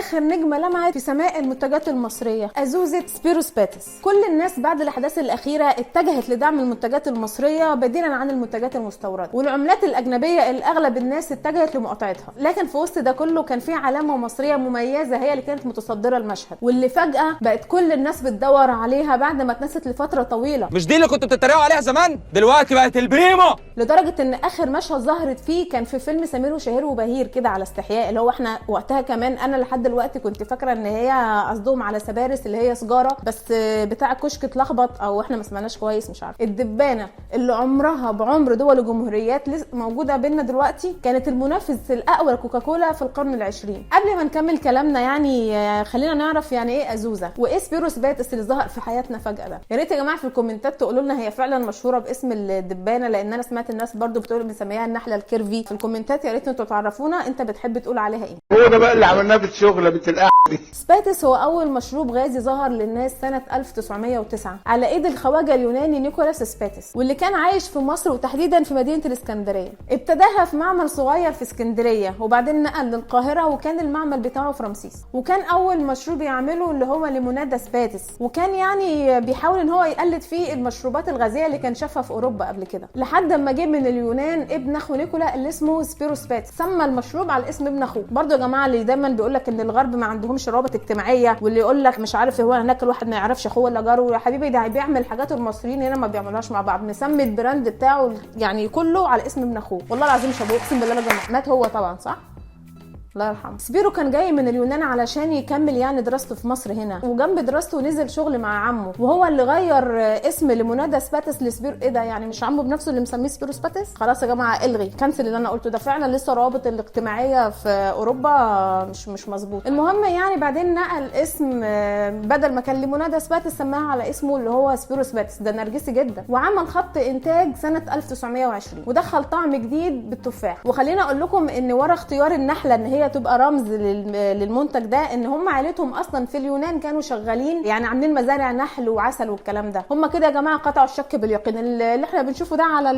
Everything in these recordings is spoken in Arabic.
اخر نجمه لمعت في سماء المنتجات المصريه ازوزه سبيروس باتس. كل الناس بعد الاحداث الاخيره اتجهت لدعم المنتجات المصريه بديلا عن المنتجات المستورده، والعملات الاجنبيه اللي اغلب الناس اتجهت لمقاطعتها. لكن في وسط ده كله كان في علامه مصريه مميزه هي اللي كانت متصدره المشهد، واللي فجاه بقت كل الناس بتدور عليها بعد ما اتنست لفتره طويله. مش دي اللي كنتوا بتتريقوا عليها زمان؟ دلوقتي بقت البريمو. لدرجه ان اخر مشهد ظهرت فيه كان في فيلم سمير وشهير وبهير كده على استحياء، اللي هو احنا وقتها كمان انا لحد دلوقتي كنت فاكره ان هي قصدهم على سبارس اللي هي سجاره، بس بتاع الكشك اتلخبط او احنا ما سمعناش كويس مش عارف. الدبانه اللي عمرها بعمر دول الجمهوريات لسه موجوده بينا دلوقتي كانت المنافس الاقوى لكوكاكولا في القرن العشرين. قبل ما نكمل كلامنا يعني خلينا نعرف يعني ايه ازوزه وايه سبيروس باتس اللي ظهر في حياتنا فجاه ده. يا ريت يا جماعه في الكومنتات تقولوا لنا هي فعلا مشهوره باسم الدبانه، لان انا سمعت الناس برضو بتقول بنسميها النحله الكيرفي. في الكومنتات يا ريت انتوا تعرفونا انت بتحب تقول عليها ايه. هو ده بقى اللي عملناه في الشغله بنت القعده دي. سباتس هو اول مشروب غازي ظهر للناس سنه 1909 على ايد الخواجه اليوناني نيكولاس سباتس، واللي كان عايش في مصر وتحديدا في مدينه الاسكندريه. ابتداها في معمل صغير في اسكندريه وبعدين نقل للقاهره، وكان المعمل بتاعه في رمسيس. وكان اول مشروب يعمله اللي هو ليمونادا سباتس، وكان يعني بيحاول ان هو يقلد فيه المشروبات الغازيه اللي كان شافها في اوروبا قبل كده، لحد ما جه من اليونان ابن اخو نيكولا اللي اسمه سبيروس باتس، سمى المشروب على اسم ابن اخوه. برضو يا جماعه اللي دايما بيقول لك ان الغرب ما عندهمش روابط اجتماعيه، واللي يقول لك مش عارف هو هناك الواحد ما يعرفش اخوه ولا جاره، يا حبيبي ده بيعمل حاجات المصريين هنا ما بيعملوهاش مع بعض. مسمي البراند بتاعه يعني كله على اسم ابن اخوه. والله العظيم شابوه، اقسم بالله مات هو طبعا صح الله يرحمه. سبيرو كان جاي من اليونان علشان يكمل يعني دراسته في مصر هنا، وجنب دراسته نزل شغل مع عمه، وهو اللي غير اسم ليمونادا سباتس لسبيرو. ايه ده يعني مش عمه بنفسه اللي مسميه سبيرو سباتس؟ خلاص يا جماعه الغي كنسل اللي انا قلته ده، فعلا لسه الروابط الاجتماعيه في اوروبا مش مظبوط. المهم يعني بعدين نقل اسم، بدل ما كان ليمونادا سباتس سماها على اسمه اللي هو سبيرو سباتس، ده نرجسي جدا. وعمل خط انتاج سنه 1920 ودخل طعم جديد بالتفاح. وخلينا اقول لكم ان ورا اختيار النحله ان هي تبقى رمز للمنتج ده ان هم عائلتهم اصلا في اليونان كانوا شغالين يعني عاملين مزارع نحل وعسل والكلام ده. هم كده يا جماعه قطعوا الشك باليقين. اللي احنا بنشوفه ده على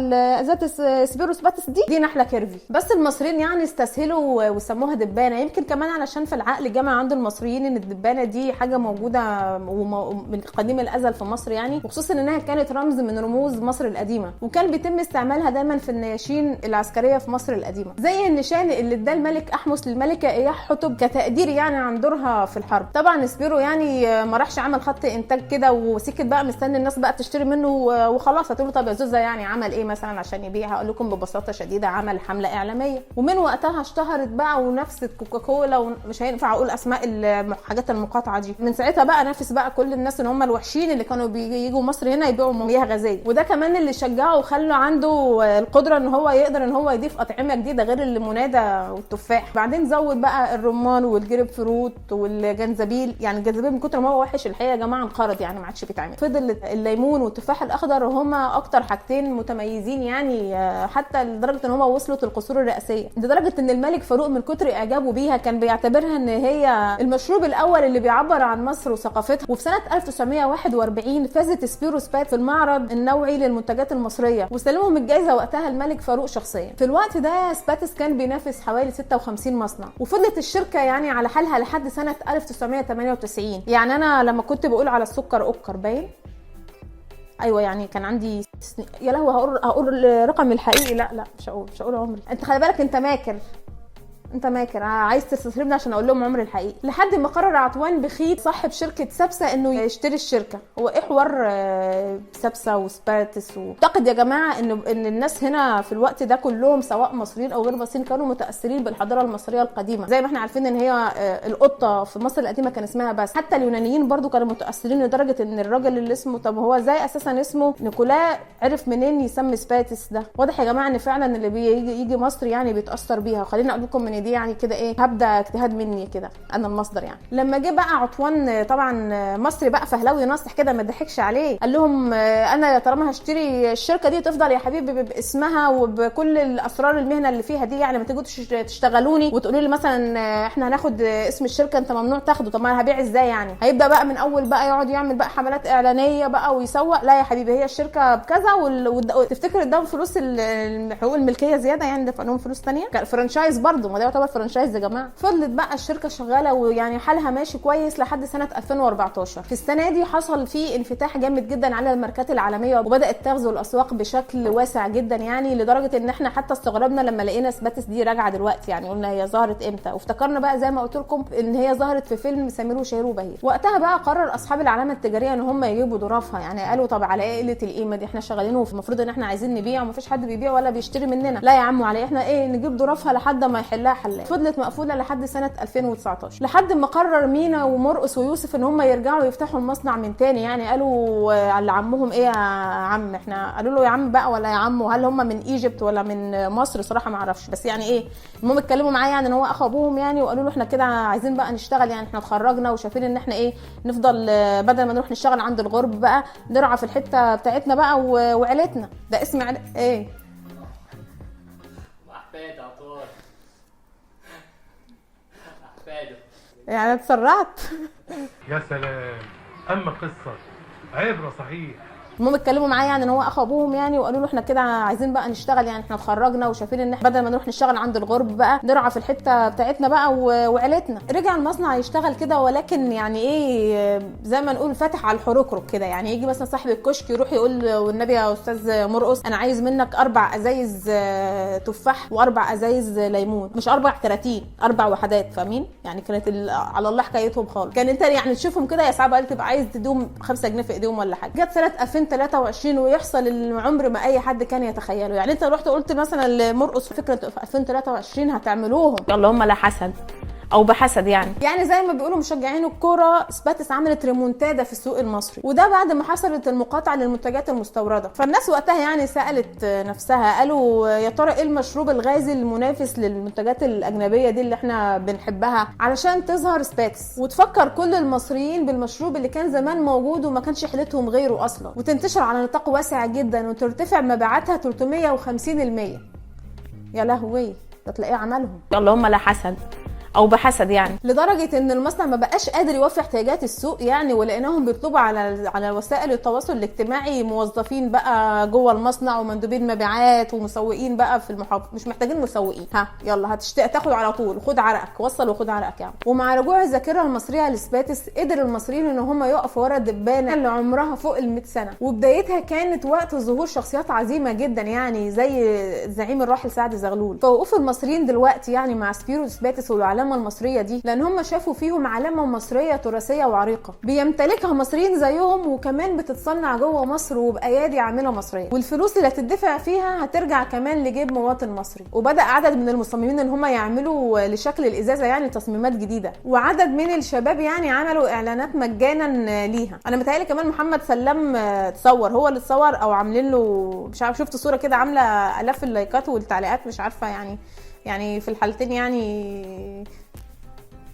ذات سبيروس باتس دي نحله كيرفي، بس المصريين يعني استسهلوا وسموها دبانه، يمكن كمان علشان في العقل جمع عند المصريين ان الدبانه دي حاجه موجوده من قديم الازل في مصر يعني، وخصوصا انها كانت رمز من رموز مصر القديمه، وكان بيتم استعمالها دايما في النياشين العسكريه في مصر القديمه، زي النشان اللي اداه الملك احمس للملكه اياح حتب كتقدير يعني عن دورها في الحرب. طبعا سبيرو يعني ما راحش عمل خط انتاج كده وسكت بقى مستني الناس بقى تشتري منه وخلاص. هتقولوا طب يا زوزة يعني عمل ايه مثلا عشان يبيع؟ هقول لكم ببساطه شديده عمل حمله اعلاميه، ومن وقتها اشتهرت بقى ونفست كوكاكولا، ومش هينفع اقول اسماء الحاجات المقاطعه دي. من ساعتها بقى نافس بقى كل الناس ان هم الوحشين اللي كانوا بييجوا مصر هنا يبيعوا مياه غازيه، وده كمان اللي شجعه وخلوا عنده القدره ان هو يقدر ان هو يضيف اطعمه جديده غير الليمونادا والتفاح. بعدين زود بقى الرمان والجريب فروت والجنزبيل، يعني الجنزبيل من كتر ما هو وحش الحقيقه يا جماعه انقرض يعني ما عادش بيتعمل. فضل الليمون والتفاح الاخضر هما اكتر حاجتين متميزين يعني، حتى لدرجه ان هما وصلوا القصور الرئاسيه، لدرجه ان الملك فاروق من كتر اعجابه بيها كان بيعتبرها ان هي المشروب الاول اللي بيعبر عن مصر وثقافتها. وفي سنه 1941 فازت سبيروس بات في المعرض النوعي للمنتجات المصريه، وسلمهم الجائزه وقتها الملك فاروق شخصيا. في الوقت ده سباتس كان بينافس حوالي 56 مصنع، وفضلت الشركه يعني على حالها لحد سنه 1998. يعني انا لما كنت بقول على السكر اوكر باين ايوه يعني كان عندي يا لهوي هقول رقمي الحقيقي، لا مش هقول عمري. انت خلي بالك انت ماكر عايز تستسلمني عشان اقول لهم عمري الحقيقي. لحد ما قرر عطوان بخيت صاحب شركه سبسه انه يشتري الشركه. هو ايه حوار سبسه وسباتس؟ اعتقد يا جماعه ان الناس هنا في الوقت ده كلهم سواء مصريين او غير مصريين كانوا متاثرين بالحضاره المصريه القديمه، زي ما احنا عارفين ان هي القطه في مصر القديمه كان اسمها بس. حتى اليونانيين برضو كانوا متاثرين لدرجه ان الراجل اللي اسمه طب هو ازاي اساسا اسمه نيكولا عرف منين يسمي سباتس ده؟ واضح يا جماعه ان فعلا اللي بيجي مصر يعني بيتاثر بيها. خليني اقول لكم من دي يعني كده ايه هبدا اجتهاد مني كده انا المصدر يعني. لما جه بقى عطوان طبعا مصري بقى فهلاوي ناصح كده ما ضحكش عليه، قال لهم انا طالما هشتري الشركه دي تفضل يا حبيبي باسمها وبكل الاسرار المهنه اللي فيها دي، يعني ما تيجوا تشتغلوني وتقولوا لي مثلا احنا هناخد اسم الشركه انت ممنوع تاخده. طب ما انا هبيع ازاي يعني؟ هيبدا بقى من اول بقى يقعد يعمل بقى حملات اعلانيه بقى ويسوق. لا يا حبيبي هي الشركه بكذا وتفتكر اداهم فلوس حقوق الملكيه زياده يعني دفع لهم فلوس ثانيه فرانشايز برضه، ما ده يعتبر فرانشايز يا جماعه. فضلت بقى الشركه شغاله ويعني حالها ماشي كويس لحد سنه 2014. في السنه دي حصل فيه انفتاح جامد جدا على الماركات العالميه، وبدات تغزو الاسواق بشكل واسع جدا، يعني لدرجه ان احنا حتى استغربنا لما لقينا سباتس دي راجعه دلوقتي. يعني قلنا هي ظهرت امتى، وافتكرنا بقى زي ما قلت لكم ان هي ظهرت في فيلم سمير وشهير وبهير. وقتها بقى قرر اصحاب العلامه التجاريه ان هم يجيبوا ظرافها، يعني قالوا طب على ايه قله القيمه دي، احنا شغالين المفروض ان احنا عايزين نبيع ومفيش حد بيبيع ولا بيشتري مننا، لا يا عم على احنا ايه نجيب ظرافها لحد ما يحلها حلاق. فضلت مقفوله لحد سنه 2019 لحد ما قرر مينا ومرقص ويوسف ان هم يرجعوا يفتحوا المصنع من تاني. يعني قالوا على عمهم ايه يا عم، احنا قالوا له يا عم بقى ولا يا عم، وهل هم من ايجيبت ولا من مصر صراحه ما اعرفش، بس يعني ايه المهم اتكلموا معاه يعني ان هو اخو ابوهم يعني، وقالوا له احنا كده عايزين بقى نشتغل، يعني احنا اتخرجنا وشايفين ان احنا ايه نفضل بدل ما نروح نشتغل عند الغرب بقى نرعى في الحته بتاعتنا بقى وعيلتنا. ده اسم ايه احفاد عطار احفاده يعني اتسرعت. يا سلام، اما قصه عبره صحيح. المهم اتكلموا معاه يعني ان هو اخو ابوهم يعني، وقالوا له احنا كده عايزين بقى نشتغل، يعني احنا اتخرجنا وشايفين ان احنا بدل ما نروح نشتغل عند الغرب بقى نرعى في الحته بتاعتنا بقى وعيلتنا. رجع المصنع يشتغل كده، ولكن يعني ايه زي ما نقول فتح على الحركرك كده، يعني يجي مثلا صاحب الكشك يروح يقول والنبي يا استاذ مرقص انا عايز منك 4 ازايز تفاح و4 ازايز ليمون، مش 4 كراتين 4 وحدات، فاهمين؟ يعني كانت على الله حكايتهم خالص. كان انت يعني تشوفهم كده يا صعب قال تبقى عايز تدوم 5 جنيه في ايديهم ولا حاجه. جت سنه 2023 ويحصل العمر ما اي حد كان يتخيله. يعني انت رحت قلت مثلا لمرقص فكره في 2023 هتعملوهم، يلا هم لا حسد او بحسد يعني زي ما بيقولوا مشجعين الكوره، سباتس عملت ريمونتادا في السوق المصري، وده بعد ما حصلت المقاطعه للمنتجات المستورده. فالناس وقتها يعني سالت نفسها قالوا يا ترى ايه المشروب الغازي المنافس للمنتجات الاجنبيه دي اللي احنا بنحبها علشان تظهر سباتس، وتفكر كل المصريين بالمشروب اللي كان زمان موجود وما كانش حيلتهم غيره اصلا، وتنتشر على نطاق واسع جدا وترتفع مبيعاتها 350%. يا لهوي ده تلاقيه عملهم، يلا هم لا حسد او بحسد يعني، لدرجه ان المصنع ما بقاش قادر يوفي احتياجات السوق يعني، ولقيناهم بيطلبوا على وسائل التواصل الاجتماعي موظفين بقى جوه المصنع ومندوبين مبيعات ومسوقين بقى في المحافظه، مش محتاجين مسوقين، ها يلا تاخد على طول خد عرقك وصل وخد عرقك يعني. ومع رجوع الذاكره المصريه لسباتس قدر المصريين ان هم يقفوا ورا الدبانه اللي عمرها فوق ال100 سنه، وبدايتها كانت وقت ظهور شخصيات عظيمه جدا يعني زي الزعيم الراحل سعد زغلول. فوقوف المصريين دلوقتي يعني مع سبيرو سباتس والعلامه المصريه دي لان هم شافوا فيهم علامه مصريه تراثيه وعريقه بيمتلكها مصريين زيهم، وكمان بتتصنع جوه مصر وبايادي عامله مصريه، والفلوس اللي هتدفع فيها هترجع كمان لجيب مواطن مصري. وبدا عدد من المصممين ان هم يعملوا لشكل الازازه يعني تصميمات جديده، وعدد من الشباب يعني عملوا اعلانات مجانا ليها. انا متهيألي كمان محمد سلام تصور، هو اللي تصور او عاملين له مش عارف، شفت صوره كده عامله الاف اللايكات والتعليقات، مش عارفه يعني في الحالتين يعني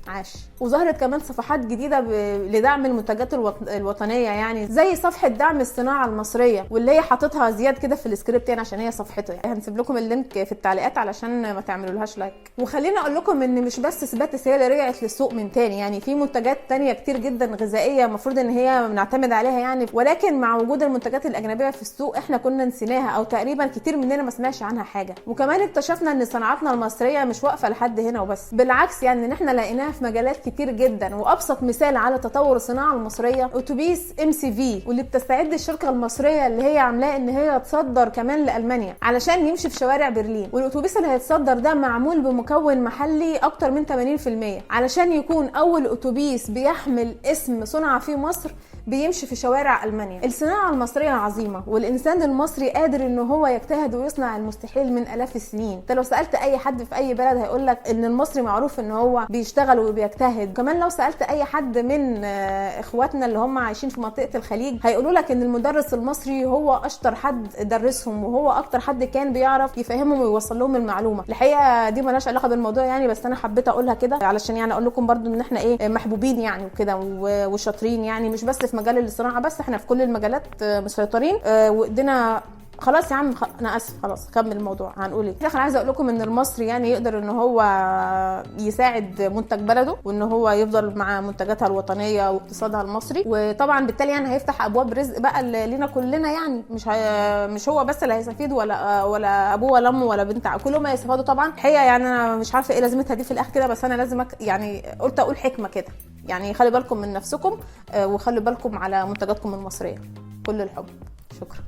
عاش. وظهرت كمان صفحات جديده لدعم المنتجات الوطنيه، يعني زي صفحه دعم الصناعه المصريه، واللي هي حاططها زياد كده في السكريبت يعني عشان هي صفحته، يعني هنسيب لكم اللينك في التعليقات علشان ما تعملولهاش لايك. وخلينا اقول لكم ان مش بس سباتس هي اللي رجعت للسوق من تاني، يعني في منتجات تانية كتير جدا غذائيه المفروض ان هي بنعتمد عليها يعني، ولكن مع وجود المنتجات الاجنبيه في السوق احنا كنا نسيناها او تقريبا كتير مننا ما سمعش عنها حاجه. وكمان اكتشفنا ان صناعاتنا المصريه مش واقفه لحد هنا وبس، بالعكس يعني ان احنا لقيناها في مجالات كتير جدا. وابسط مثال على تطور الصناعه المصريه اتوبيس MCV، واللي بتستعد الشركه المصريه اللي هي عاملاه ان هي تصدر كمان لالمانيا علشان يمشي في شوارع برلين. والاتوبيس اللي هيتصدر ده معمول بمكون محلي اكتر من 80% علشان يكون اول اتوبيس بيحمل اسم صنع في مصر بيمشي في شوارع المانيا. الصناعه المصريه عظيمه، والانسان المصري قادر ان هو يجتهد ويصنع المستحيل من الاف السنين. انت لو سالت اي حد في اي بلد هيقول لك ان المصري معروف ان هو بيشتغل وبيجتهد. كمان لو سالت اي حد من اخواتنا اللي هم عايشين في منطقه الخليج هيقولوا لك ان المدرس المصري هو اشطر حد درسهم، وهو اكتر حد كان بيعرف يفهمهم ويوصل لهم المعلومه. الحقيقه دي مالهاش علاقه بالموضوع يعني، بس انا حبيت اقولها كده علشان يعني اقول لكم برضو ان احنا ايه محبوبين يعني وكده وشاطرين، يعني مش بس في مجال الصناعه بس، احنا في كل المجالات مسيطرين وايدينا خلاص يا عم انا اسف، خلاص كمل الموضوع. هنقول ايه؟ في الاخر عايزه اقول لكم ان المصري يعني يقدر ان هو يساعد منتج بلده، وان هو يفضل مع منتجاتها الوطنيه واقتصادها المصري، وطبعا بالتالي يعني هيفتح ابواب رزق بقى لينا كلنا، يعني مش هو بس اللي هيستفيد، ولا ابوه ولا امه ولا بنت، كلهم هيستفادوا طبعا. الحقيقه يعني انا مش عارفه ايه لازمتها دي في الاخر كده، بس انا لازم يعني قلت اقول حكمه كده، يعني خلي بالكم من نفسكم، وخلي بالكم على منتجاتكم المصريه. كل الحب، شكرا.